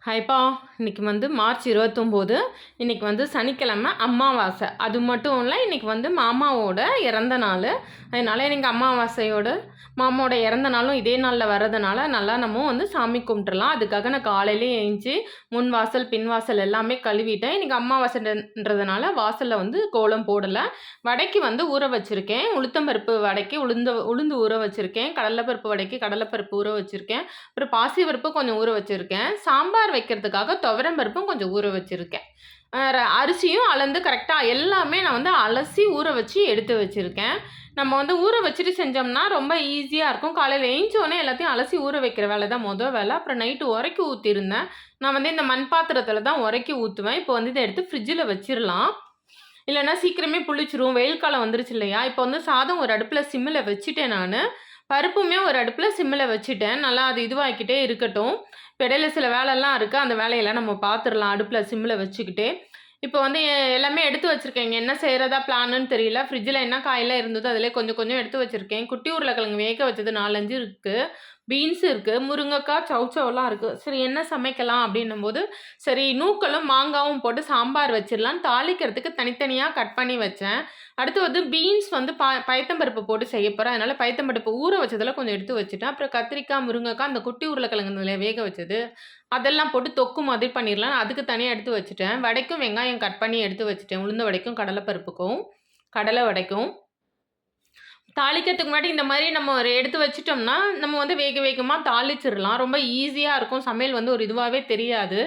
ஹாய்ப்பா. இன்றைக்கி வந்து மார்ச் 29. இன்றைக்கி வந்து சனிக்கிழமை அமாவாசை. அது மட்டும் இல்லை, இன்றைக்கி வந்து மாமாவோட இறந்த நாள். அதனால் இன்றைக்கி அமாவாசையோட மாமாவோட இறந்த நாளும் இதே நாளில் வர்றதுனால நல்லா நம்ம வந்து சாமி கும்பிட்றலாம். அதுக்காக நான் காலையிலே எழுந்துச்சி முன் வாசல் பின் வாசல் எல்லாமே கழுவிட்டேன். இன்றைக்கி அமாவாசைன்றதுனால வாசலில் வந்து கோலம் போடலை. வடைக்கு வந்து ஊற வச்சுருக்கேன். உளுத்தம்பருப்பு வடைக்கு உளுந்து ஊற வச்சுருக்கேன். கடலைப்பருப்பு வடைக்கு கடலைப்பருப்பு ஊற வச்சுருக்கேன். அப்புறம் பாசி பருப்பு கொஞ்சம் ஊற வச்சுருக்கேன். சாம்பார் வைக்கிறதுக்காக துவரம் பருப்பும் கொஞ்சம் ஊற வச்சுருக்கேன். அரிசியும் அளந்து கரெக்டாக எல்லாமே நான் வந்து அலசி ஊற வச்சு எடுத்து வச்சுருக்கேன். நம்ம வந்து ஊற வச்சுட்டு செஞ்சோம்னா ரொம்ப ஈஸியாக இருக்கும். காலையில் ஏஞ்சோடனே எல்லாத்தையும் அலசி ஊற வைக்கிற வேலை தான் மொதல் வேலை. அப்புறம் நைட்டு உரைக்கி ஊற்றிருந்தேன். நான் வந்து இந்த மண் பாத்திரத்தில் தான் உரைக்கி ஊற்றுவேன். இப்போ வந்து இதை எடுத்து ஃப்ரிட்ஜில் வச்சிடலாம். இல்லைன்னா சீக்கிரமே புளிச்சிரும். வெயில் காலம் வந்துருச்சு இல்லையா? இப்போ வந்து சாதம் ஒரு அடுப்பில் சிம்மில் வச்சுட்டேன் நான். பருப்புமே ஒரு அடுப்பில் சிம்மில் வச்சுட்டேன். நல்லா அது இதுவாகிக்கிட்டே இருக்கட்டும். இப்போ இடையில சில வேலைலாம் இருக்குது. அந்த வேலையெல்லாம் நம்ம பார்த்துடலாம் அடுப்பில் சிம்மில் வச்சுக்கிட்டே. இப்போ வந்து எல்லாமே எடுத்து வச்சுருக்கேன். என்ன செய்கிறதா பிளான்னு தெரியல. ஃப்ரிட்ஜில் என்ன காயெல்லாம் இருந்ததோ அதிலே கொஞ்சம் கொஞ்சம் எடுத்து வச்சுருக்கேன். குட்டி உருளைக்கிழங்கு வேக வச்சது 4, 5 இருக்குது. பீன்ஸ் இருக்குது. முருங்கைக்காய், சௌச்சௌலாம் இருக்குது. சரி என்ன சமைக்கலாம் அப்படின்னும்போது, சரி நூக்கலும் மாங்காவும் போட்டு சாம்பார் வச்சிடலான்னு தாளிக்கிறதுக்கு தனித்தனியாக கட் பண்ணி வச்சேன். அடுத்து வந்து பீன்ஸ் வந்து பயத்தம்பருப்பு போட்டு செய்ய போகிறேன். அதனால் பயத்தம்பருப்பு ஊற வச்சதெல்லாம் கொஞ்சம் எடுத்து வச்சுட்டேன். அப்புறம் கத்திரிக்காய், முருங்கைக்காய், அந்த குட்டி உருளைக்கிழங்குல வேக வச்சது அதெல்லாம் போட்டு தொக்கு மாதிரி பண்ணிடலாம். அதுக்கு தனியாக எடுத்து வச்சுட்டேன். வடைக்கும் வெங்காயம் கட் பண்ணி எடுத்து வச்சுட்டேன். உளுந்த வடைக்கும் கடலைப்பருப்புக்கும் கடலை வடைக்கும். தாளிக்கிறதுக்கு முன்னாடி இந்த மாதிரி நம்ம ஒரு எடுத்து வச்சுட்டோம்னா, நம்ம வந்து வேக வேகமாக தாளிச்சிடலாம். ரொம்ப ஈஸியாக இருக்கும். சமையல் வந்து ஒரு இதுவாகவே தெரியாது.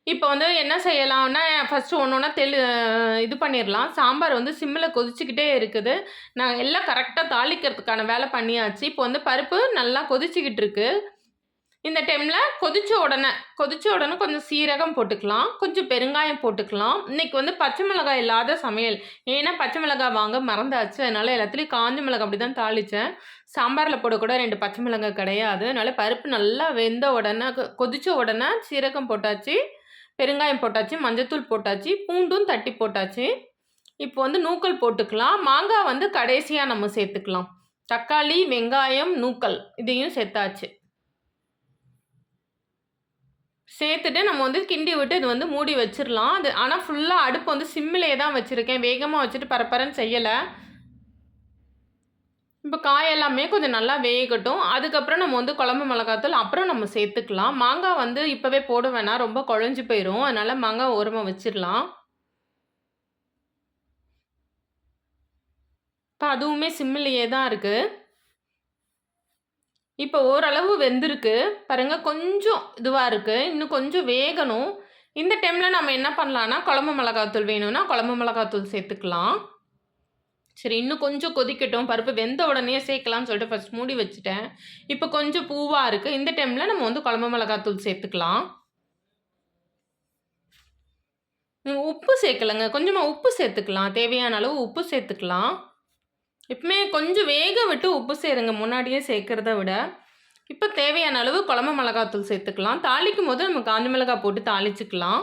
இப்போ வந்து என்ன செய்யலாம்னா, ஃபஸ்ட்டு ஒன்னொன்னா இது பண்ணிடலாம். சாம்பார் வந்து சிம்மில் கொதிச்சுக்கிட்டே இருக்குது. நான் எல்லாம் கரெக்டாக தாளிக்கிறதுக்கான வேலை பண்ணியாச்சு. இப்போ வந்து பருப்பு நல்லா கொதிச்சுக்கிட்டு இருக்கு. இந்த டைமில் கொதிச்ச உடனே கொஞ்சம் சீரகம் போட்டுக்கலாம். கொஞ்சம் பெருங்காயம் போட்டுக்கலாம். இன்றைக்கி வந்து பச்சை மிளகாய் இல்லாத சமையல். ஏன்னா பச்சை மிளகாய் வாங்க மறந்தாச்சு. அதனால் எல்லாத்துலேயும் காஞ்ச மிளகாய் அப்படி தான் தாளித்தேன். சாம்பாரில் போடக்கூட 2 பச்சை மிளகாய் கிடையாது. அதனால் பருப்பு நல்லா வெந்த உடனே கொதிச்ச உடனே சீரகம் போட்டாச்சு, பெருங்காயம் போட்டாச்சு, மஞ்சத்தூள் போட்டாச்சு, பூண்டும் தட்டி போட்டாச்சு. இப்போ வந்து நூக்கல் போட்டுக்கலாம். மாங்காய் வந்து கடைசியாக நம்ம சேர்த்துக்கலாம். தக்காளி, வெங்காயம், நூக்கல் இதையும் சேர்த்தாச்சு. சேர்த்துட்டு நம்ம வந்து கிண்டி விட்டு இது வந்து மூடி வச்சிடலாம். அது ஆனால் ஃபுல்லாக அடுப்பு வந்து சிம்மிலே தான் வச்சுருக்கேன். வேகமாக வச்சுட்டு பரப்பரன்னு செய்யலை. இப்போ காய் எல்லாமே கொஞ்சம் நல்லா வேகட்டும். அதுக்கப்புறம் நம்ம வந்து குழம்பு மிளகாத்தூள் அப்புறம் நம்ம சேர்த்துக்கலாம். மாங்காய் வந்து இப்போவே போட வேணாம், ரொம்ப குழஞ்சி போயிடும். அதனால் மாங்காய் ஓரமாக வச்சிடலாம். இப்போ அதுவுமே சிம்மிலேயே தான் இருக்குது. இப்போ ஓரளவு வெந்திருக்கு பாருங்க. கொஞ்சம் இதுவாக இருக்குது. இன்னும் கொஞ்சம் வேகணும். இந்த டைமில் நம்ம என்ன பண்ணலான்னா, குழம்பு மிளகாத்தூள் வேணும்னா குழம்பு மிளகாத்தூள் சேர்த்துக்கலாம். சரி இன்னும் கொஞ்சம் கொதிக்கட்டும். பருப்பு வெந்த உடனே சேர்க்கலாம்னு சொல்லிட்டு ஃபஸ்ட் மூடி வச்சுட்டேன். இப்போ கொஞ்சம் பூவாக இருக்குது. இந்த டைமில் நம்ம வந்து குழம்பு மிளகாத்தூள் சேர்த்துக்கலாம். உப்பு சேர்க்கலைங்க. கொஞ்சமாக உப்பு சேர்த்துக்கலாம். தேவையான அளவு உப்பு சேர்த்துக்கலாம். எப்பவுமே கொஞ்சம் வேக விட்டு உப்பு சேருங்க, முன்னாடியே சேர்க்குறத விட. இப்போ தேவையான அளவு குழம்பு மிளகாத்தூள் சேர்த்துக்கலாம். தாளிக்கும் போது நம்ம காஞ்ச மிளகாய் போட்டு தாளிச்சுக்கலாம்.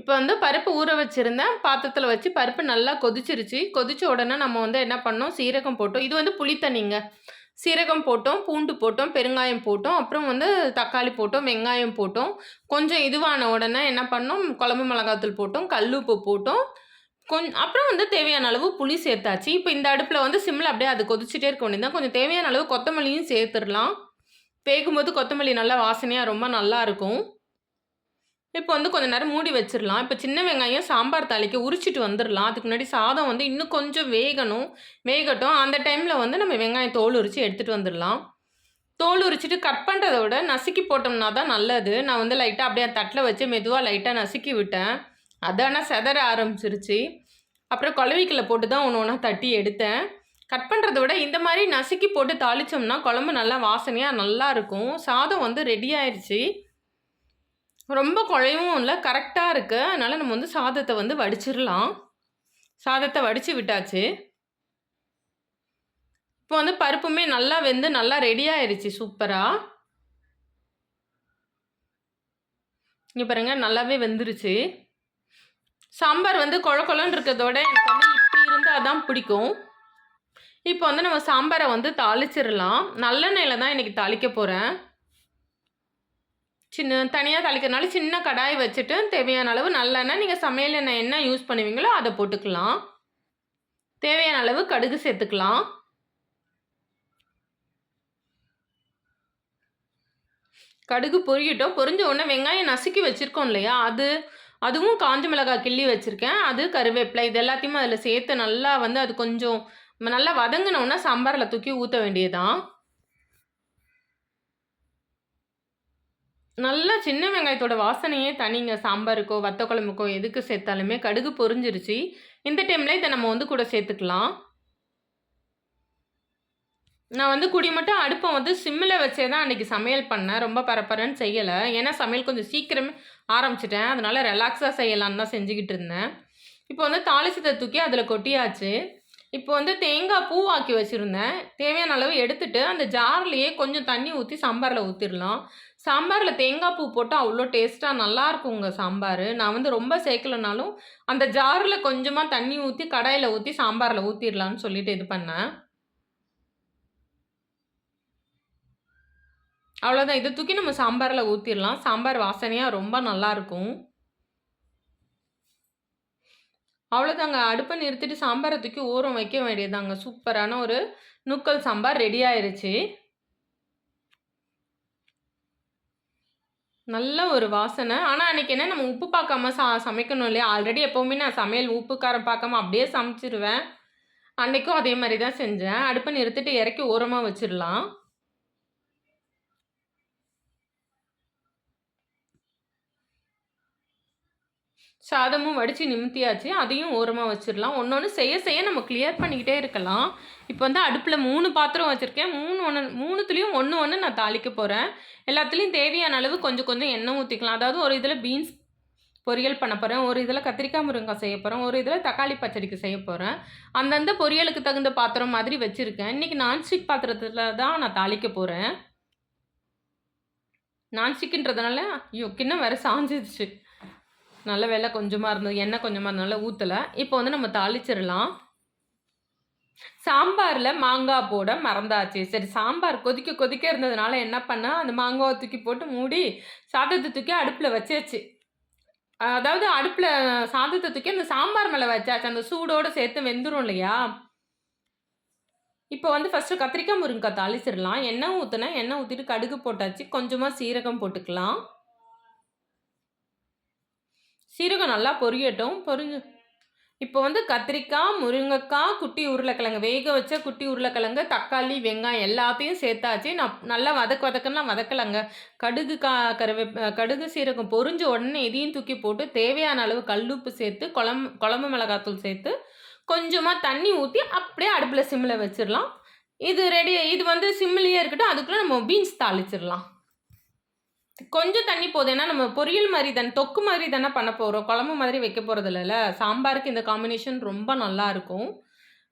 இப்போ வந்து பருப்பு ஊற வச்சுருந்தேன். பாத்திரத்தில் வச்சு பருப்பு நல்லா கொதிச்சிருச்சு. கொதிச்ச உடனே நம்ம வந்து என்ன பண்ணோம், சீரகம் போட்டோம். இது வந்து புளி தண்ணிங்க. சீரகம் போட்டோம், பூண்டு போட்டோம், பெருங்காயம் போட்டோம், அப்புறம் வந்து தக்காளி போட்டோம், வெங்காயம் போட்டோம். கொஞ்சம் இதுவான உடனே என்ன பண்ணோம், குழம்பு மிளகாத்தூள் போட்டோம், கல்லுப்பு போட்டோம். அப்புறம் வந்து தேவையான அளவு புளி சேர்த்தாச்சு. இப்போ இந்த அடுப்பில் வந்து சிம்மில் அப்படியே அது கொதிச்சுட்டே இருக்க வேண்டியது. கொஞ்சம் தேவையான அளவு கொத்தமல்லியும் சேர்த்துடலாம். வேகும்போது கொத்தமல்லி நல்லா வாசனையாக ரொம்ப நல்லாயிருக்கும். இப்போ வந்து கொஞ்சம் நேரம் மூடி வச்சிடலாம். இப்போ சின்ன வெங்காயம் சாம்பார் தாளிக்க உரிச்சிட்டு வந்துடலாம். அதுக்கு முன்னாடி சாதம் வந்து இன்னும் கொஞ்சம் வேகட்டும். அந்த டைமில் வந்து நம்ம வெங்காயம் தோல் உரித்து எடுத்துகிட்டு வந்துடலாம். தோல் உரிச்சிட்டு கட் பண்ணுறத விட நசுக்கி போட்டோம்னா தான் நல்லது. நான் வந்து லைட்டாக அப்படியே தட்டில் வச்சு மெதுவாக லைட்டாக நசுக்கி விட்டேன். அதான செதற ஆரம்பிச்சிருச்சு. அப்புறம் குழவிக்கல்ல போட்டு தான் ஒன்று ஒன்றா தட்டி எடுத்தேன். கட் பண்ணுறத விட இந்த மாதிரி நசுக்கி போட்டு தாளித்தோம்னா குழம்பு நல்லா வாசனையாக நல்லாயிருக்கும். சாதம் வந்து ரெடி ஆயிடுச்சு. ரொம்ப குழையவும் இல்லை, கரெக்டாக இருக்குது. அதனால் நம்ம வந்து சாதத்தை வந்து வடிச்சிடலாம். சாதத்தை வடித்து விட்டாச்சு. இப்போ வந்து பருப்புமே நல்லா வெந்து நல்லா ரெடி ஆயிடுச்சு சூப்பராக. இங்கே பாருங்கள் நல்லாவே வெந்துருச்சு. சாம்பார் வந்து கொழ கொழன்னு இருக்கிறதோட எனக்கு வந்து இப்படி இருந்தால் தான் பிடிக்கும். இப்போ வந்து நம்ம சாம்பாரை வந்து தாளிச்சிடலாம். நல்லெண்ணெயில தான் இன்றைக்கி தாளிக்க போகிறேன். தனியாக தாளிக்கிறனால சின்ன கடாய் வச்சுட்டு தேவையான அளவு நல்லெண்ணெய், நீங்கள் சமையல் எண்ணெய் என்ன யூஸ் பண்ணுவீங்களோ அதை போட்டுக்கலாம். தேவையான அளவு கடுகு சேர்த்துக்கலாம். கடுகு பொரியட்டும். பொரிஞ்ச உடனே வெங்காயம் நசுக்கி வச்சுருக்கோம் இல்லையா, அதுவும் காஞ்ச மிளகாய் கிள்ளி வச்சுருக்கேன். அது கருவேப்பிலை இது எல்லாத்தையுமே அதில் சேர்த்து நல்லா வந்து அது கொஞ்சம் நல்லா வதங்கினோன்னா சாம்பாரில் தூக்கி ஊற்ற வேண்டியதுதான். நல்லா சின்ன வெங்காயத்தோட வாசனையே தனிங்க. சாம்பாருக்கோ வத்த குழம்புக்கோ எதுக்கு சேர்த்தாலுமே. கடுகு பொரிஞ்சிருச்சு. இந்த டைமில் இதை நம்ம வந்து கூட சேர்த்துக்கலாம். நான் வந்து மட்டும் அடுப்பை வந்து சிம்மில் வச்சே தான் அன்றைக்கி சமையல் பண்ணேன். ரொம்ப பரபரன்னு செய்யலை. ஏன்னா சமையல் கொஞ்சம் சீக்கிரமே ஆரம்பிச்சிட்டேன். அதனால் ரிலாக்ஸாக செய்யலான்னு தான் செஞ்சுக்கிட்டு இருந்தேன். இப்போ வந்து தாளிச்சதை தூக்கி அதில் கொட்டியாச்சு. இப்போ வந்து தேங்காய் பூவாக்கி வச்சுருந்தேன். தேவையான அளவு எடுத்துட்டு அந்த ஜார்லேயே கொஞ்சம் தண்ணி ஊற்றி சாம்பாரில் ஊற்றிடலாம். சாம்பாரில் தேங்காய் பூ போட்டால் அவ்வளோ டேஸ்ட்டாக நல்லாயிருக்குங்க சாம்பார். நான் வந்து ரொம்ப சேர்க்கலனாலும் அந்த ஜாரில் கொஞ்சமாக தண்ணி ஊற்றி கடாயில் ஊற்றி சாம்பாரில் ஊற்றிடலான்னு சொல்லிட்டு இது பண்ணேன். அவ்வளோதான். இதை தூக்கி நம்ம சாம்பாரில் ஊற்றிடலாம். சாம்பார் வாசனையாக ரொம்ப நல்லாயிருக்கும். அவ்வளோதாங்க. அடுப்பை நிறுத்திட்டு சாம்பாரை தூக்கி ஓரம் வைக்க வேண்டியதாங்க. சூப்பரான ஒரு நூக்கல் சாம்பார் ரெடி ஆயிருச்சு. நல்ல ஒரு வாசனை. ஆனால் அன்றைக்கி என்ன நம்ம உப்பு பார்க்காம சமைக்கணும் இல்லையா. ஆல்ரெடி எப்போவுமே நான் சமையல் உப்பு காரம் பார்க்காம அப்படியே சமைச்சிருவேன். அன்றைக்கும் அதே மாதிரி தான் செஞ்சேன். அடுப்பை நிறுத்திட்டு இறக்கி ஓரமாக வச்சிடலாம். சாதமும் வடித்து நிமித்தியாச்சு. அதையும் ஓரமாக வச்சிடலாம். ஒன்று செய்ய செய்ய நம்ம கிளியர் பண்ணிக்கிட்டே இருக்கலாம். இப்போ வந்து அடுப்பில் 3 பாத்திரம் வச்சுருக்கேன். 3துலேயும் ஒன்று நான் தாளிக்க போகிறேன். எல்லாத்துலேயும் தேவையான அளவு கொஞ்சம் கொஞ்சம் எண்ணெய் ஊற்றிக்கலாம். அதாவது ஒரு இதில் பீன்ஸ் பொரியல் பண்ண போகிறேன், ஒரு இதில் கத்திரிக்காய் முருங்கைக்காய் செய்ய போகிறேன், ஒரு இதில் தக்காளி பச்சடிக்கு செய்ய போகிறேன். அந்தந்த பொரியலுக்கு தகுந்த பாத்திரம் மாதிரி வச்சுருக்கேன். இன்றைக்கி நான்ஸ்டிக் பாத்திரத்தில் தான் நான் தாளிக்க போகிறேன். நான்ஸ்டிக்குன்றதுனால கிண்ணம் வேறு சாஞ்சிடுச்சு. நல்ல வேலை கொஞ்சமாக இருந்தது, எண்ணெய் கொஞ்சமாக இருந்தனால ஊற்றலை. இப்போ வந்து நம்ம தாளிச்சிடலாம். சாம்பாரில் மாங்காய் போட மறந்தாச்சு. சரி, சாம்பார் கொதிக்க கொதிக்க இருந்ததுனால என்ன பண்ணேன், அந்த மாங்காவை தூக்கி போட்டு மூடி சாதத்தை தூக்கி அடுப்பில் வச்சாச்சு. அதாவது அடுப்பில் சாதத்தை தூக்கி அந்த சாம்பார் மேலே வச்சாச்சு. அந்த சூடோடு சேர்த்து வெந்துடும் இல்லையா. இப்போ வந்து ஃபஸ்ட்டு கத்திரிக்காய் முருங்கைக்காய் தாளிச்சிடலாம். எண்ணெய் ஊற்றினேன். எண்ணெய் ஊற்றிட்டு கடுகு போட்டாச்சு. கொஞ்சமாக சீரகம் போட்டுக்கலாம். சீரகம் நல்லா பொரியட்டும். இப்போ வந்து கத்திரிக்காய், முருங்கைக்காய், குட்டி உருளைக்கிழங்கு, வேக வச்ச குட்டி உருளைக்கிழங்கு, தக்காளி, வெங்காயம் எல்லாத்தையும் சேர்த்தாச்சு. நான் நல்லா வதக்கெல்லாம் வதக்கலைங்க. கடுகு சீரகம் பொரிஞ்ச உடனே இதையும் தூக்கி போட்டு தேவையான அளவு கல்லுப்பு சேர்த்து குழம்பு மிளகாத்தூள் சேர்த்து கொஞ்சமாக தண்ணி ஊற்றி அப்படியே அடுப்பில் சிம்மில் வச்சிடலாம். இது ரெடி. இது வந்து சிம்மிலேயே இருக்கட்டும். அதுக்குள்ளே நம்ம பீன்ஸ் தாளிச்சிடலாம். கொஞ்சம் தண்ணி போதும். ஏன்னா நம்ம பொரியல் மாதிரி தானே, தொக்கு மாதிரி தானே பண்ண போகிறோம். குழம்பு மாதிரி வைக்க போகிறது இல்லைல்ல. சாம்பாருக்கு இந்த காம்பினேஷன் ரொம்ப நல்லாயிருக்கும்.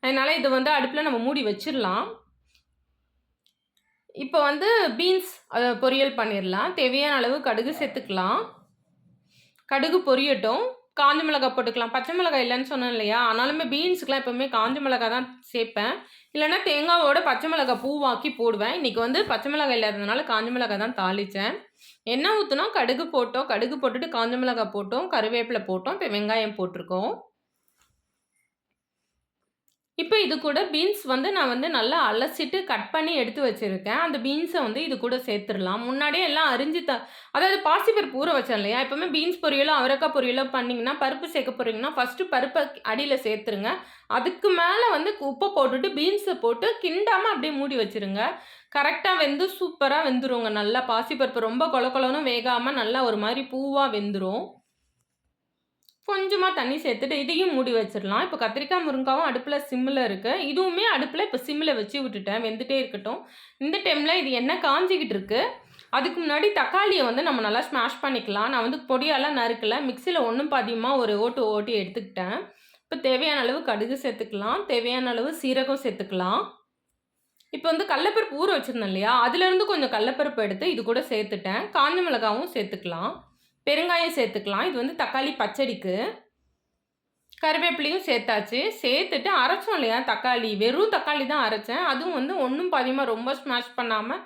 அதனால் இது வந்து அடுப்பில் நம்ம மூடி வச்சிடலாம். இப்போ வந்து பீன்ஸ் பொரியல் பண்ணிடலாம். தேவையான அளவு கடுகு சேர்த்துக்கலாம். கடுகு பொரியட்டும். காஞ்ச மிளகாய் போட்டுக்கலாம். பச்சை மிளகாய் இல்லைன்னு சொன்னேன் இல்லையா. ஆனாலுமே பீன்ஸுக்கெலாம் எப்போவுமே காஞ்ச மிளகாய் தான் சேர்ப்பேன். இல்லைன்னா தேங்காவோட பச்சை மிளகாய் பூவாக்கி போடுவேன். இன்றைக்கி வந்து பச்சை மிளகாய் இல்லாததுனால காஞ்ச மிளகாய் தான் தாளித்தேன். எண்ணெய் ஊற்றினோம், கடுகு போட்டோம். கடுகு போட்டுட்டு காஞ்ச மிளகாய் போட்டோம், கருவேப்பிலை போட்டோம். இப்போ வெங்காயம் போட்டிருக்கோம். இப்போ இது கூட பீன்ஸ் வந்து நான் வந்து நல்லா அலசிட்டு கட் பண்ணி எடுத்து வச்சுருக்கேன். அந்த பீன்ஸை வந்து இது கூட சேர்த்துடலாம். முன்னாடியே எல்லாம் அதாவது பாசிப்பருப்பு ஊற வச்சேன் இல்லையா. எப்போவுமே பீன்ஸ் பொரியலோ அவரைக்காய் பொரியலோ பண்ணிங்கன்னா, பருப்பு சேர்க்க போகிறீங்கன்னா ஃபஸ்ட்டு பருப்பை அடியில் சேர்த்துருங்க. அதுக்கு மேலே வந்து உப்பை போட்டுட்டு பீன்ஸை போட்டு கிண்டாமல் அப்படியே மூடி வச்சுருங்க. கரெக்டாக வெந்து சூப்பராக வெந்துருங்க. நல்லா பாசிப்பருப்பு ரொம்ப கொலன்னு வேகாமல் நல்லா ஒரு மாதிரி பூவாக வெந்துடும். கொஞ்சமாக தண்ணி சேர்த்துட்டு இதையும் மூடி வச்சிடலாம். இப்போ கத்திரிக்காய் முருங்காவும் அடுப்பில் சிம்மில் இருக்குது. இதுவுமே அடுப்பில் இப்போ சிம்மில் வச்சு விட்டுட்டேன். வெந்துட்டே இருக்கட்டும். இந்த டைமில் இது எண்ணெய் காஞ்சிக்கிட்டு இருக்குது. அதுக்கு முன்னாடி தக்காளியை வந்து நம்ம நல்லா ஸ்மாஷ் பண்ணிக்கலாம். நான் வந்து பொடியெல்லாம் நறுக்கலை. மிக்சியில் ஒன்றும் பாதியமாக ஒரு ஓட்டி எடுத்துக்கிட்டேன். இப்போ தேவையான அளவு கடுகு சேர்த்துக்கலாம். தேவையான அளவு சீரகம் சேர்த்துக்கலாம். இப்போ வந்து கடலப்பருப்பு ஊற வச்சுருந்தேன் இல்லையா, அதுலேருந்து கொஞ்சம் கடலப்பருப்பு எடுத்து இது கூட சேர்த்துட்டேன். காஞ்ச மிளகாவும் சேர்த்துக்கலாம். பெருங்காயம் சேர்த்துக்கலாம். இது வந்து தக்காளி பச்சடிக்கு. கருவேப்பிலையும் சேர்த்தாச்சு. சேர்த்துட்டு அரைச்சோம் இல்லையா தக்காளி, வெறும் தக்காளி தான் அரைச்சேன். அதுவும் வந்து ஒண்ணும் பாதியுமா ரொம்ப ஸ்மாஷ் பண்ணாம,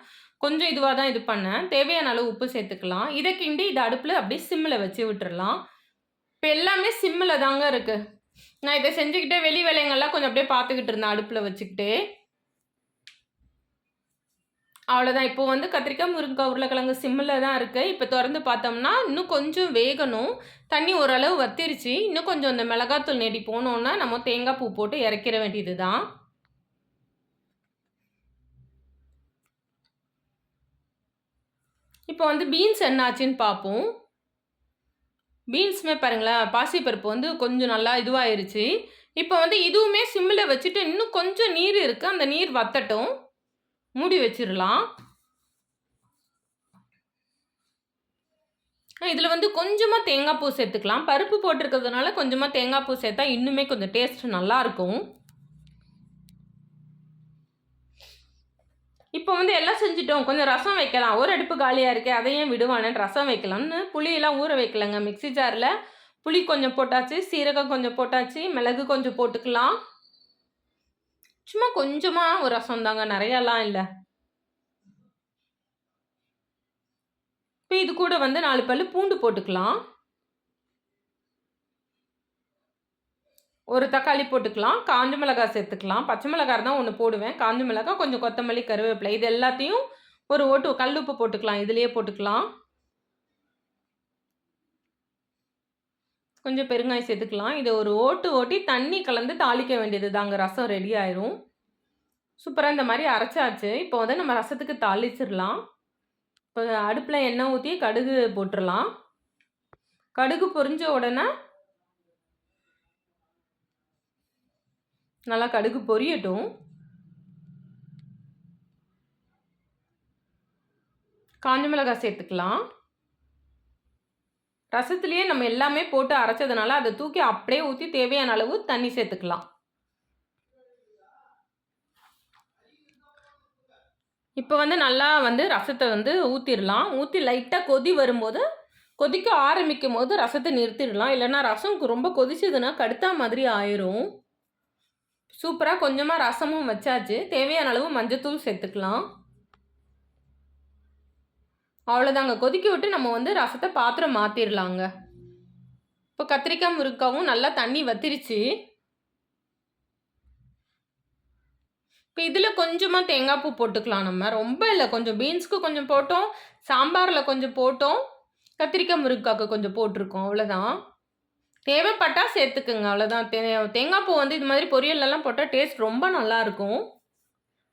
கொஞ்சம் இதுவா தான் இது பண்ணேன். தேவையான அளவு உப்பு சேர்த்துக்கலாம். இத கிண்டி இத அடுப்புல அப்படியே சிம்ல வச்சு விட்டுறலாம். இப்ப எல்லாமே சிம்ல தாங்க இருக்கு. நான் இத செஞ்சுக்கிட்டே வெளி வேலைங்கள்லாம் கொஞ்சம் அப்படியே பார்த்துக்கிட்டு இருந்தேன் அடுப்புல வச்சுக்கிட்டே. அவ்வளோதான். இப்போ வந்து கத்திரிக்காய், முருங்கக்காய், உருளைக்கிழங்கு சிம்மில தான் இருக்கு. இப்போ தொறந்து பார்த்தோம்னா, இன்னும் கொஞ்சம் வேகணும். தண்ணி ஓரளவு வத்திருச்சு. இன்னும் கொஞ்சம் இந்த மிளகாத்தூள் நெடி போனோன்னா, நம்ம தேங்காய் பூ போட்டு இறக்கிற வேண்டியது தான். இப்போ வந்து பீன்ஸ் என்ன ஆச்சுன்னு பார்ப்போம். பீன்ஸுமே பாருங்களேன், பாசிப்பருப்பு வந்து கொஞ்சம் நல்லா இதுவாயிருச்சு. இப்போ வந்து இதுவுமே சிம்மில வச்சுட்டு, இன்னும் கொஞ்சம் நீர் இருக்கு. அந்த நீர் வத்தட்டும். மூடி வச்சிரலாம். இதில வந்து கொஞ்சமா தேங்காய் பூ சேர்த்துக்கலாம். பருப்பு போட்டிருக்கிறதுனால கொஞ்சமா தேங்காய் பூ சேர்த்தா இன்னுமே கொஞ்சம் டேஸ்ட் நல்லாயிருக்கும். இப்போ வந்து எல்லாம் செஞ்சுட்டோம். கொஞ்சம் ரசம் வைக்கலாம். ஒரு அடுப்பு காலியா இருக்கே, அதை ஏன் விடுவானேன்னு ரசம் வைக்கலாம்னு புளியெல்லாம் ஊற வைக்கலங்க. மிக்ஸி ஜார்ல புளி கொஞ்சம் போட்டாச்சு, சீரகம் கொஞ்சம் போட்டாச்சு, மிளகு கொஞ்சம் போட்டுக்கலாம். சும்மா கொஞ்சமா ஒரு ரசம் தாங்க, நெறையாலாம் இல்ல. இப்போ இது கூட வந்து 4 பல்லு பூண்டு போட்டுக்கலாம். ஒரு தக்காளி போட்டுக்கலாம். காஞ்ச மிளகாய் சேர்த்துக்கலாம். பச்சை மிளகாய் இருந்தா 1 போடுவேன். காஞ்ச மிளகாய், கொஞ்சம் கொத்தமல்லி, கருவேப்பிலை இது எல்லாத்தையும் ஒரு ஓட்டு கல் உப்பு போட்டுக்கலாம். இதிலேயே போட்டுக்கலாம். கொஞ்சம் பெருங்காயம் சேர்த்துக்கலாம். இத ஒரு ஓட்டு ஓட்டி தண்ணி கலந்து தாளிக்க வேண்டியது தாங்க. ரசம் ரெடி ஆயிரும். சூப்பரா இந்த மாரி அரைச்சாச்சு. இப்போ வந்து நம்ம ரசத்துக்கு தாளிச்சிரலாம். இப்போ அடுப்புல எண்ணெய் ஊத்தி கடுகு போட்டுறலாம். கடுகு பொரிஞ்ச உடனே நல்லா கடுகு பொரியட்டும். காஞ்ச மிளகாய் சேர்த்துக்கலாம். ரசத்திலேயே நம்ம எல்லாமே போட்டு அரைச்சதுனால, அத தூக்கி அப்படியே ஊத்தி தேவையான அளவு தண்ணி சேர்த்துக்கலாம். இப்போ வந்து நல்லா வந்து ரசத்த வந்து ஊத்திரலாம். ஊத்தி லைட்டா கொதி வரும்போது, கொதிக்க ஆரம்பிக்கும்போது ரசத்த நிறுத்திடலாம். இல்லன்னா ரசம் ரொம்ப கொதிச்சதுன்னா கடுத்தா மாதிரி ஆயிரும். சூப்பரா கொஞ்சமா ரசமும் வச்சாச்சு. தேவையான அளவு மஞ்சத்தூள் சேர்த்துக்கலாம். அவ்வளோதாங்க. கொதிக்க விட்டு நம்ம வந்து ரசத்த பாத்திரம் மாத்திரலாங்க. இப்போ கத்திரிக்காய், முருங்காவும் நல்லா தண்ணி வத்திருச்சு. இப்போ இதில கொஞ்சமா தேங்காய் பூ போட்டுக்கலாம் நம்ம. ரொம்ப இல்ல. கொஞ்சம் பீன்ஸ்க்கு கொஞ்சம் போட்டோம். சாம்பார்ல கொஞ்சம் போட்டோம். கத்திரிக்காய், முருங்காய்க்கு கொஞ்சம் போட்டுருக்கோம். அவ்வளோதான். தேவைப்பட்டா சேர்த்துக்குங்க. அவ்வளோதான். தேங்காய் பூ வந்து இது மாதிரி பொரியல்லலாம் போட்டா டேஸ்ட் ரொம்ப நல்லாயிருக்கும்.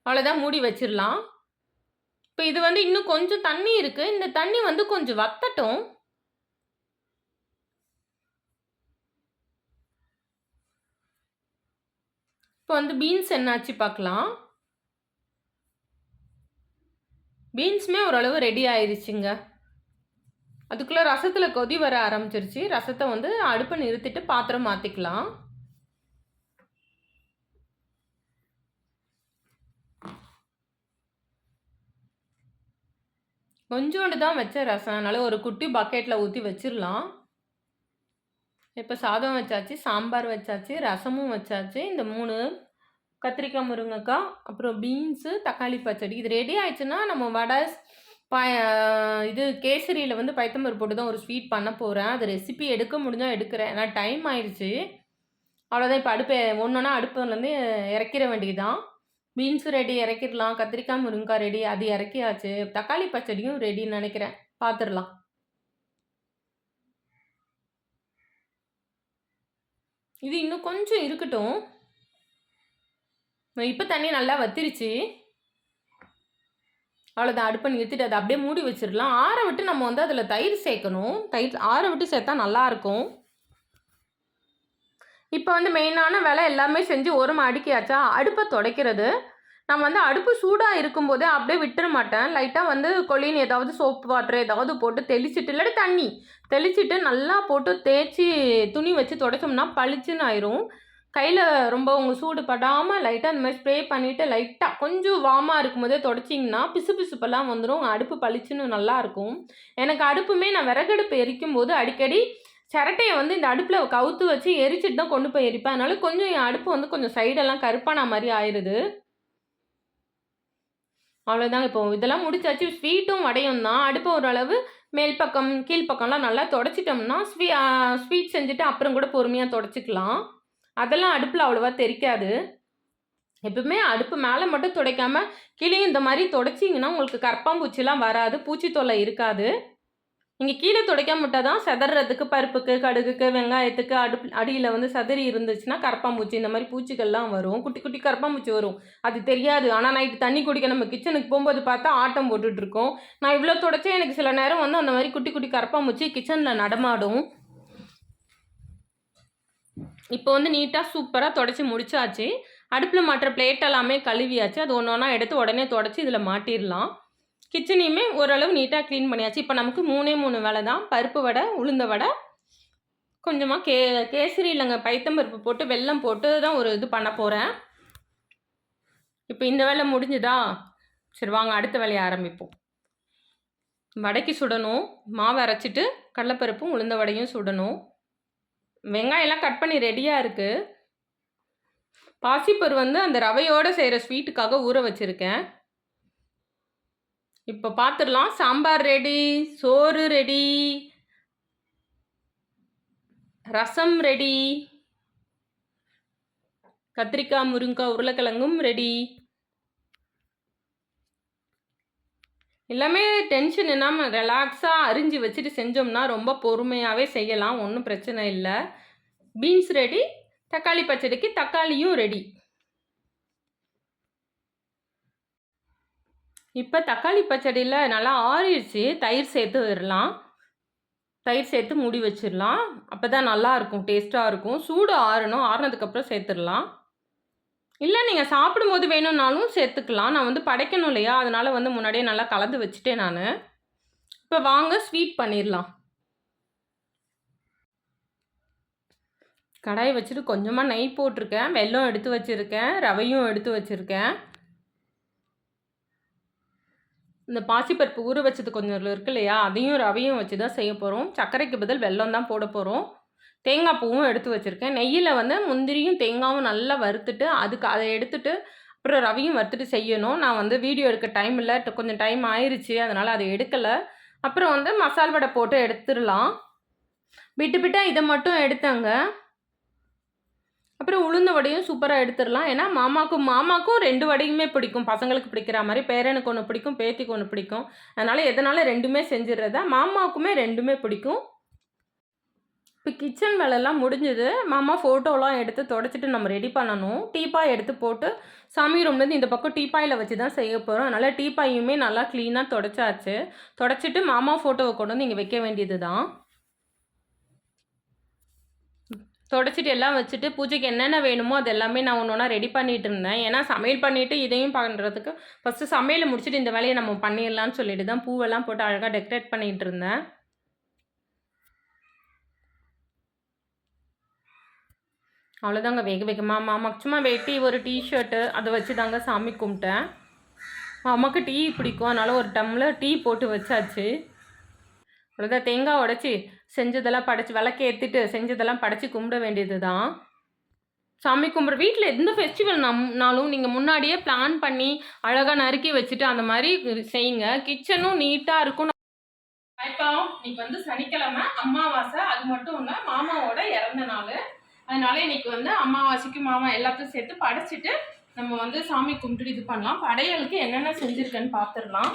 அவ்வளோதான் மூடி வச்சிரலாம். இப்போ இது வந்து இன்னும் கொஞ்சம் தண்ணி இருக்கு. இந்த தண்ணி வந்து கொஞ்சம் வத்தட்டும். இப்போ வந்து பீன்ஸ் என்னாச்சு பார்க்கலாம். பீன்ஸுமே ஓரளவு ரெடி ஆயிருச்சுங்க. அதுக்குள்ள ரசத்துல கொதி வர ஆரம்பிச்சிருச்சு. ரசத்த வந்து அடுப்ப நிறுத்திட்டு பாத்திரம் மாத்திக்கலாம். கொஞ்சோண்டு தான் வச்ச ரசம். அதனால ஒரு குட்டி பக்கெட்ல ஊத்தி வச்சிரலாம். இப்ப சாதம் வச்சாச்சு, சாம்பார் வச்சாச்சு, ரசமும் வச்சாச்சு. இந்த 3 கத்திரிக்காய், முருங்கக்காய், அப்புறம் பீன்ஸு, தக்காளி பச்சடி. இது ரெடி ஆயிடுச்சுன்னா, நம்ம வடை, ப இது கேசரியில வந்து பைத்தம்பருப்பு போட்டு தான் ஒரு ஸ்வீட் பண்ண போறேன். அது ரெசிபி எடுக்க முடிஞ்சா எடுக்கிறேன். ஏன்னா டைம் ஆயிருச்சு. அவ்வளோதான். இப்போ அடுப்ப ஒன்னொன்னா அடுப்புலேருந்து இறக்கிற வேண்டியது தான். பீன்ஸு ரெடி இறக்கிடலாம். கத்திரிக்காய், முருங்கக்காய் ரெடி அது இறக்கியாச்சு. தக்காளி பச்சடியும் ரெடின்னு நெனைக்கிறேன். பார்த்துரலாம். இது இன்னும் கொஞ்சம் இருக்கட்டும். இப்ப தண்ணி நல்லா வத்திருச்சு. அவ்வளோதான். அடுப்ப நிறுத்திட்டு அத அப்படியே மூடி வச்சிரலாம். ஆற விட்டு நம்ம வந்து அதில தயிர் சேர்க்கணும். தயிர் ஆற விட்டு சேர்த்தா நல்லாயிருக்கும். இப்போ வந்து மெயினான வேலை எல்லாமே செஞ்சு ஓரமா அடுக்கியாச்சா, அடுப்ப துடைக்கிறது. நான் வந்து அடுப்பு சூடா இருக்கும்போதே அப்படியே விட்டுற மாட்டேன். லைட்டா வந்து கொழின்னு ஏதாவது சோப் வாட்டர் ஏதாவது போட்டு தெளிச்சுட்டு, இல்லாட்டி தண்ணி தெளிச்சுட்டு நல்லா போட்டு தேய்ச்சி துணி வச்சு துடைச்சோம்னா பளிச்சுன்னு ஆயிரும். கையில ரொம்ப உங்க சூடு படாம லைட்டா இந்த மாரி ஸ்ப்ரே பண்ணிட்டு லைட்டா கொஞ்சம் வார்மா இருக்கும்போதே தொடச்சிங்கன்னா, பிசுபிசுப்பெல்லாம் வந்துரும். அடுப்பு பளிச்சுன்னு நல்லாயிருக்கும். எனக்கு அடுப்புமே நான் விறகடுப்பு எரிக்கும்போது அடிக்கடி சிரட்டையை வந்து இந்த அடுப்பில் கவுத்து வச்சு எரிச்சிட்டு தான் கொண்டு போய் எரிப்பேன். அதனால கொஞ்சம் என் அடுப்பு வந்து கொஞ்சம் சைடெல்லாம் கருப்பான மாதிரி ஆயிடுது. அவ்வளோதாங்க. இப்போ இதெல்லாம் முடிச்சாச்சு. ஸ்வீட்டும் வடையும் தான். அடுப்பை ஓரளவு மேல் பக்கம் கீழ் பக்கம்லாம் நல்லா தொடச்சிட்டோம்னா ஸ்வீட் செஞ்சுட்டு அப்புறம் கூட பொறுமையாக தொடச்சிக்கலாம். அதெல்லாம் அடுப்பில் அவ்வளோவா தெரிக்காது. எப்பவுமே அடுப்பு மேலே மட்டும் துடைக்காமல் கீழேயும் இந்த மாதிரி தொடச்சிங்கன்னா உங்களுக்கு கரப்பாம்பூச்சிலாம் வராது, பூச்சி தொல்லை இருக்காது. நீங்கள் கீழே துடைக்காம விட்டால் தான் செதறதுக்கு, பருப்புக்கு, கடுகுக்கு, வெங்காயத்துக்கு அடியில் வந்து செதறி இருந்துச்சுன்னா கரப்பாம்பூச்சி இந்த மாதிரி பூச்சிகள்லாம் வரும். குட்டி குட்டி கரப்பாம்பூச்சி வரும். அது தெரியாது. ஆனால் நைட்டு தண்ணி குடிக்க நம்ம கிச்சனுக்கு போகும்போது பார்த்தா ஆட்டம் போட்டுட்ருக்கோம். நான் இவ்வளோ துடைச்சே எனக்கு சில நேரம் வந்து அந்த மாதிரி குட்டி குட்டி கரப்பாம்பூச்சி கிச்சனில் நடமாடும். இப்போ வந்து நீட்டாக சூப்பராக தொடச்சி முடிச்சாச்சு. அடுப்பில் மாட்டுற பிளேட் எல்லாமே கழுவியாச்சு. அது ஒன்று ஒன்றா எடுத்து உடனே தொடச்சி இதில் மாட்டிடலாம். கிச்சனையுமே ஓரளவு நீட்டாக க்ளீன் பண்ணியாச்சு. இப்போ நமக்கு 3 வேலை தான். பருப்பு வடை, உளுந்த வடை, கொஞ்சமாக கேசரி இல்லைங்க பைத்தம்பருப்பு போட்டு வெல்லம் போட்டு தான் ஒரு இது பண்ண போகிறேன். இப்போ இந்த வேலை முடிஞ்சுதா? சரி வாங்க அடுத்த வேலையை ஆரம்பிப்போம். வடைக்கு சுடணும். மாவு அரைச்சிட்டு கடலைப்பருப்பும் உளுந்த வடையும் சுடணும். வெங்காயம்லாம் கட் பண்ணி ரெடியாக இருக்குது. பாசிப்பருப்பு வந்து அந்த ரவையோடு செய்கிற ஸ்வீட்டுக்காக ஊற வச்சுருக்கேன். இப்போ பார்த்துடலாம். சாம்பார் ரெடி, சோறு ரெடி, ரசம் ரெடி, கத்திரிக்காய், முருங்கைக்காய், உருளைக்கிழங்கும் ரெடி. எல்லாமே டென்ஷன் இல்லாமல் ரிலாக்ஸாக அரிஞ்சு வச்சுட்டு செஞ்சோம்னா ரொம்ப பொறுமையாகவே செய்யலாம். ஒன்றும் பிரச்சனை இல்லை. பீன்ஸ் ரெடி, தக்காளி பச்சடிக்கு தக்காளியும் ரெடி. இப்போ தக்காளி பச்சடியில் நல்லா ஆறிடுச்சு. தயிர் சேர்த்து விடலாம். தயிர் சேர்த்து மூடி வச்சிடலாம். அப்போ தான் நல்லாயிருக்கும், டேஸ்ட்டாக இருக்கும். சூடு ஆறணும். ஆறினதுக்கப்புறம் சேர்த்துடலாம். இல்லை நீங்கள் சாப்பிடும்போது வேணும்னாலும் சேர்த்துக்கலாம். நான் வந்து படைக்கணும் இல்லையா, அதனால் வந்து முன்னாடியே நல்லா கலந்து வச்சுட்டேன் நான். இப்போ வாங்க ஸ்வீட் பண்ணிடலாம். கடாயை வச்சுட்டு கொஞ்சமாக நெய் போட்டிருக்கேன். வெல்லம் எடுத்து வச்சுருக்கேன். ரவையும் எடுத்து வச்சுருக்கேன். இந்த பாசிப்பருப்பு ஊற வச்சது கொஞ்சம் இருக்கு இல்லையா, அதையும் ரவையும் வச்சு தான் செய்ய போகிறோம். சர்க்கரைக்கு பதில் வெல்லம் தான் போட போகிறோம். தேங்காய் பூவும் எடுத்து வச்சுருக்கேன். நெய்யில் வந்து முந்திரியும் தேங்காயும் நல்லா வறுத்துட்டு அதை எடுத்துட்டு அப்புறம் ரவையும் வறுத்துட்டு செய்யணும். நான் வந்து வீடியோ எடுக்க டைம் இல்லை, கொஞ்சம் டைம் ஆயிடுச்சு, அதனால் அதை எடுக்கலை. அப்புறம் வந்து மசால் வடை போட்டு எடுத்துடலாம். விட்டு இதை மட்டும் எடுத்தேங்க. அப்புறம் உளுந்த வடையும் சூப்பராக எடுத்துடலாம். ஏன்னா மாமாக்கும் 2 வடையுமே பிடிக்கும். பசங்களுக்கு பிடிக்கிற மாதிரி பேரனுக்கு ஒன்று பிடிக்கும், பேத்திக்கு ஒன்று பிடிக்கும். அதனால் எதனால் 2மே செஞ்சிடுறதா. மாமாவுக்குமே 2மே பிடிக்கும். இப்போ கிச்சன் வேலைலாம் முடிஞ்சுது. மாமா ஃபோட்டோலாம் எடுத்து தொடச்சிட்டு நம்ம ரெடி பண்ணணும். டீப்பாய் எடுத்து போட்டு சாமி ரூம்லேருந்து இந்த பக்கம் டீப்பாயில் வச்சு தான் செய்ய போகிறோம். அதனால் டீப்பாயுமே நல்லா க்ளீனாக தொடச்சாச்சு. தொடச்சிட்டு மாமா ஃபோட்டோவை கொண்டு வந்து இங்கே வைக்க வேண்டியது தான். தொடச்சிட்டு எல்லாம் வச்சுட்டு பூஜைக்கு என்னென்ன வேணுமோ அது எல்லாமே நான் ஒன்று ஒன்றா ரெடி பண்ணிகிட்டு இருந்தேன். ஏன்னா சமையல் பண்ணிவிட்டு இதையும் பண்ணுறதுக்கு ஃபஸ்ட்டு சமையலை முடிச்சுட்டு இந்த வேலையை நம்ம பண்ணிடலான்னு சொல்லிட்டு தான் பூவெல்லாம் போட்டு அழகாக டெக்கரேட் பண்ணிகிட்டு இருந்தேன். அவ்வளோதாங்க. வேகமாக மாமாக்கு சும்மா வெட்டி ஒரு டிஷர்ட்டு அதை வச்சு தாங்க சாமி கும்பிட்டேன். மாமாக்கு டீ பிடிக்கும், அதனால் ஒரு டம்ளர் டீ போட்டு வச்சாச்சு. அவ்வளோதான். தேங்காய் உடச்சி செஞ்சதெல்லாம் படைச்சி விளக்கு ஏற்றிட்டு செஞ்சதெல்லாம் படைச்சி கும்பிட வேண்டியது தான். சாமி கும்பிட்ற வீட்டில் எந்த ஃபெஸ்டிவல்னாலும் நீங்கள் முன்னாடியே பிளான் பண்ணி அழகாக நறுக்கி வச்சுட்டு அந்த மாதிரி செய்யுங்க. கிச்சனும் நீட்டாக இருக்கும். இப்போ இன்னைக்கு வந்து சனிக்கிழமை அமாவாசை. அது மட்டும் இல்லை, மாமாவோட இறந்த நாள். அதனால இன்னைக்கு வந்து அமாவாசைக்கு மாமா எல்லாத்தையும் சேர்த்து படைச்சிட்டு நம்ம வந்து சாமி கும்பிட்டு இது பண்ணலாம். படையலுக்கு என்னென்ன செஞ்சுருக்கேன்னு பார்த்துடலாம்.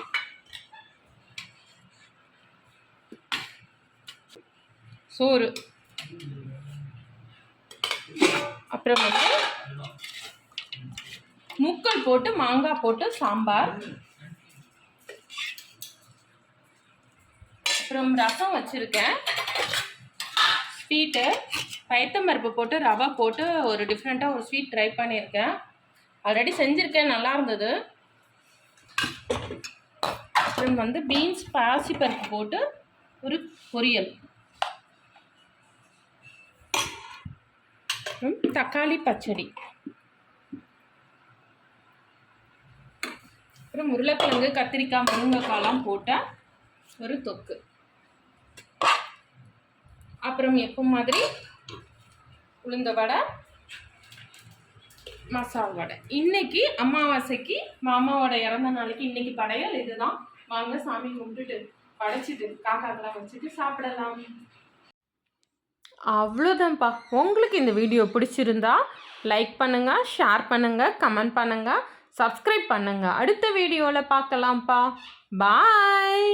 சோறு, அப்புறம் வந்து முக்கல் போட்டு மாங்காய் போட்டு சாம்பார், அப்புறம் ரசம் வச்சுருக்கேன். ஸ்வீட்டு பைத்தம்பருப்பு போட்டு ரவை போட்டு ஒரு டிஃப்ரெண்ட்டாக ஒரு ஸ்வீட் ட்ரை பண்ணியிருக்கேன். ஆல்ரெடி செஞ்சுருக்கேன், நல்லா இருந்தது. அப்புறம் வந்து பீன்ஸ் பாசிப்பருப்பு போட்டு ஒரு பொரியல், தக்காளி பச்சடி, அப்புறம் உருளைக்கிழங்கு கத்திரிக்காய் முருங்கைக்காய்லாம் போட்ட ஒரு தொக்கு. அப்புறம் எப்போ மாதிரி உளுந்த வடை, மசால் வடை. இன்னைக்கு அமாவாசைக்கு மாமாவோட இறந்த நாளைக்கு இன்னைக்கு படையல் இதுதான். வாங்க சாமி கும்பிட்டுட்டு படைச்சிட்டு காக்காக்கெல்லாம் வச்சுட்டு சாப்பிடலாம். அவ்வளோதான்ப்பா. உங்களுக்கு இந்த வீடியோ பிடிச்சிருந்தா லைக் பண்ணுங்கள், ஷேர் பண்ணுங்கள், கமெண்ட் பண்ணுங்கள், சப்ஸ்கிரைப் பண்ணுங்கள். அடுத்த வீடியோவில் பார்க்கலாம்ப்பா. பாய்.